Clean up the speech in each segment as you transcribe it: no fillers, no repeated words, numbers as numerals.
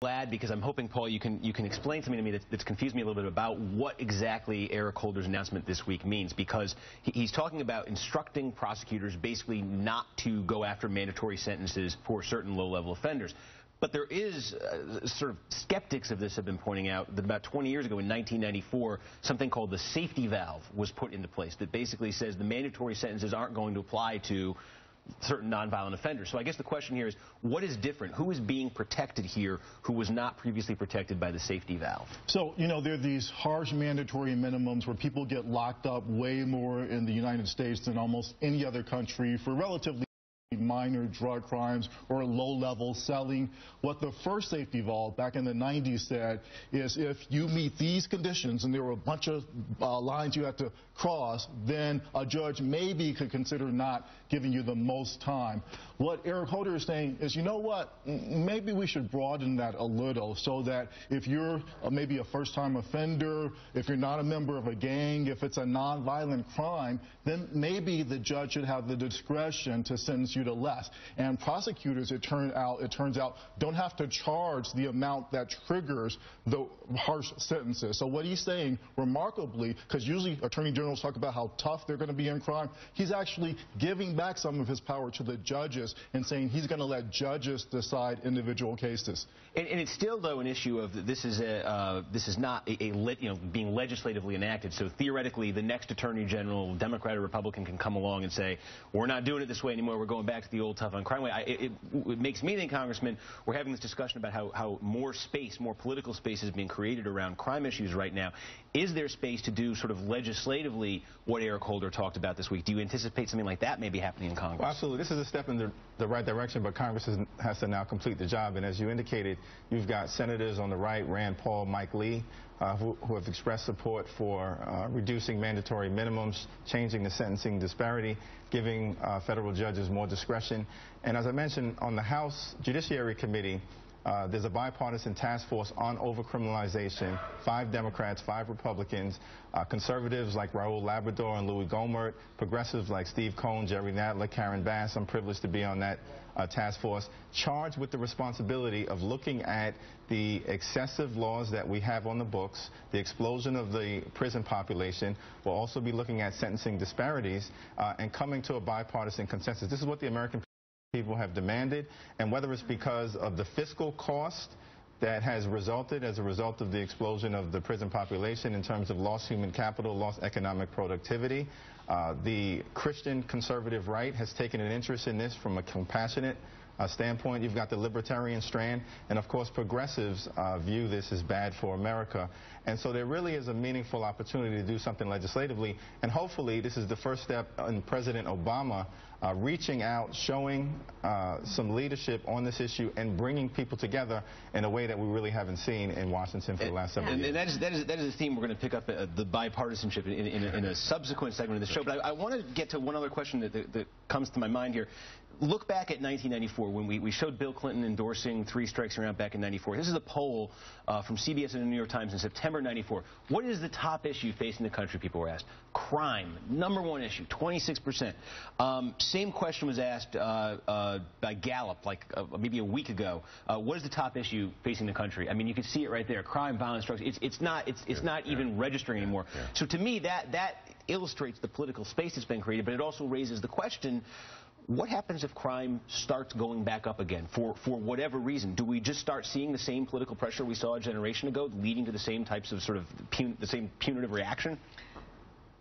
Glad, because I'm hoping, Paul, you can explain something to me that's confused me a little bit about what exactly Eric Holder's announcement this week means, because he's talking about instructing prosecutors basically not to go after mandatory sentences for certain low-level offenders. But there is sort of skeptics of this have been pointing out that about 20 years ago in 1994, something called the safety valve was put into place that basically says the mandatory sentences aren't going to apply to certain nonviolent offenders. So I guess the question here is, what is different? Who is being protected here who was not previously protected by the safety valve? So, you know, there are these harsh mandatory minimums where people get locked up way more in the United States than almost any other country for relatively minor drug crimes or low-level selling. What the first safety valve back in the 90s said is if you meet these conditions, and there were a bunch of lines you had to cross, then a judge maybe could consider not giving you the most time. What Eric Holder is saying is, you know what, maybe we should broaden that a little so that if you're maybe a first-time offender, if you're not a member of a gang, if it's a nonviolent crime, then maybe the judge should have the discretion to sentence you to less. And prosecutors, it turns out, don't have to charge the amount that triggers the harsh sentences. So what he's saying, remarkably, because usually attorney generals talk about how tough they're going to be in crime, he's actually giving back some of his power to the judges and saying he's going to let judges decide individual cases. And it's still, though, an issue of this is not being legislatively enacted. So theoretically, the next attorney general, Democrat or Republican, can come along and say, we're not doing it this way anymore. We're going back to the old tough on crime way. It makes me think, Congressman, we're having this discussion about how more space, more political space is being created around crime issues right now. Is there space to do sort of legislatively what Eric Holder talked about this week? Do you anticipate something like that may be happening in Congress? Well, absolutely. This is a step in the right direction, but Congress has to now complete the job. And as you indicated, you've got senators on the right, Rand Paul, Mike Lee, who have expressed support for reducing mandatory minimums, changing the sentencing disparity, giving federal judges more discretion. And as I mentioned, on the House Judiciary Committee, there's a bipartisan task force on overcriminalization, 5 Democrats, 5 Republicans, conservatives like Raul Labrador and Louis Gohmert, progressives like Steve Cohn, Jerry Nadler, Karen Bass. I'm privileged to be on that task force, charged with the responsibility of looking at the excessive laws that we have on the books, the explosion of the prison population. We'll also be looking at sentencing disparities and coming to a bipartisan consensus. This is what the American people have demanded, and whether it's because of the fiscal cost that has resulted as a result of the explosion of the prison population in terms of lost human capital, lost economic productivity. The Christian conservative right has taken an interest in this from a compassionate standpoint. You've got the libertarian strand, and of course progressives view this as bad for America. And so there really is a meaningful opportunity to do something legislatively, and hopefully this is the first step in President Obama reaching out, showing some leadership on this issue and bringing people together in a way that we really haven't seen in Washington for the last several years. And that is a theme we're going to pick up, the bipartisanship, in a subsequent segment of the show. But I want to get to one other question that comes to my mind here. Look back at 1994 when we showed Bill Clinton endorsing 3 strikes and you're out back in 94. This is a poll from CBS and the New York Times in September 94. What is the top issue facing the country, people were asked? Crime, #1 issue, 26%. Same question was asked by Gallup like maybe a week ago. What is the top issue facing the country? I mean, you can see it right there. Crime, violence, drugs. It's not even registering anymore. Yeah. So to me, that illustrates the political space that's been created, but it also raises the question, what happens if crime starts going back up again for whatever reason? Do we just start seeing the same political pressure we saw a generation ago, leading to the same types of the same punitive reaction?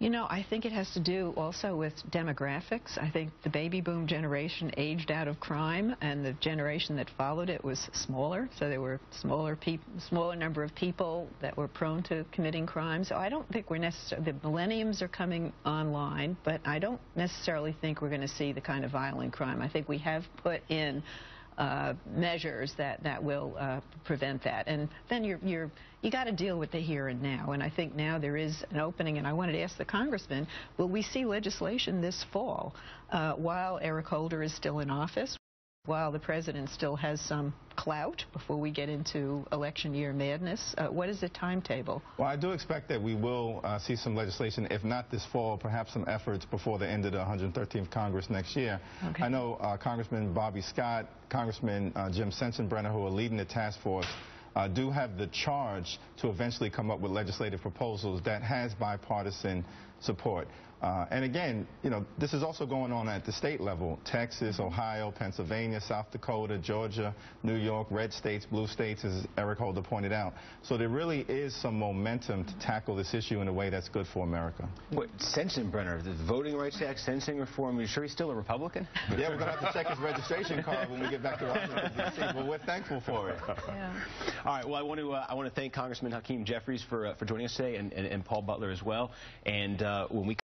You know, I think it has to do also with demographics. I think the baby boom generation aged out of crime, and the generation that followed it was smaller, so there were smaller number of people that were prone to committing crime. So I don't think we're necessarily, the millenniums are coming online, but I don't necessarily think we're going to see the kind of violent crime. I think we have put in measures that will prevent that, and then you got to deal with the here and now. And I think now there is an opening, and I wanted to ask the congressman, will we see legislation this fall while Eric Holder is still in office? while the president still has some clout before we get into election year madness. What is the timetable? Well, I do expect that we will see some legislation, if not this fall, perhaps some efforts before the end of the 113th Congress next year. Okay. I know Congressman Bobby Scott, Congressman Jim Sensenbrenner, who are leading the task force, do have the charge to eventually come up with legislative proposals that has bipartisan support. And again, you know, this is also going on at the state level. Texas, Ohio, Pennsylvania, South Dakota, Georgia, New York, red states, blue states, as Eric Holder pointed out. So there really is some momentum to tackle this issue in a way that's good for America. What, Sensenbrenner, the Voting Rights Act, sentencing reform, are you sure he's still a Republican? Yeah, we're going to have to check his registration card when we get back to Washington, D.C., but we're thankful for it. Yeah. All right, well, I want to thank Congressman Hakeem Jeffries for joining us today, and Paul Butler as well. And when we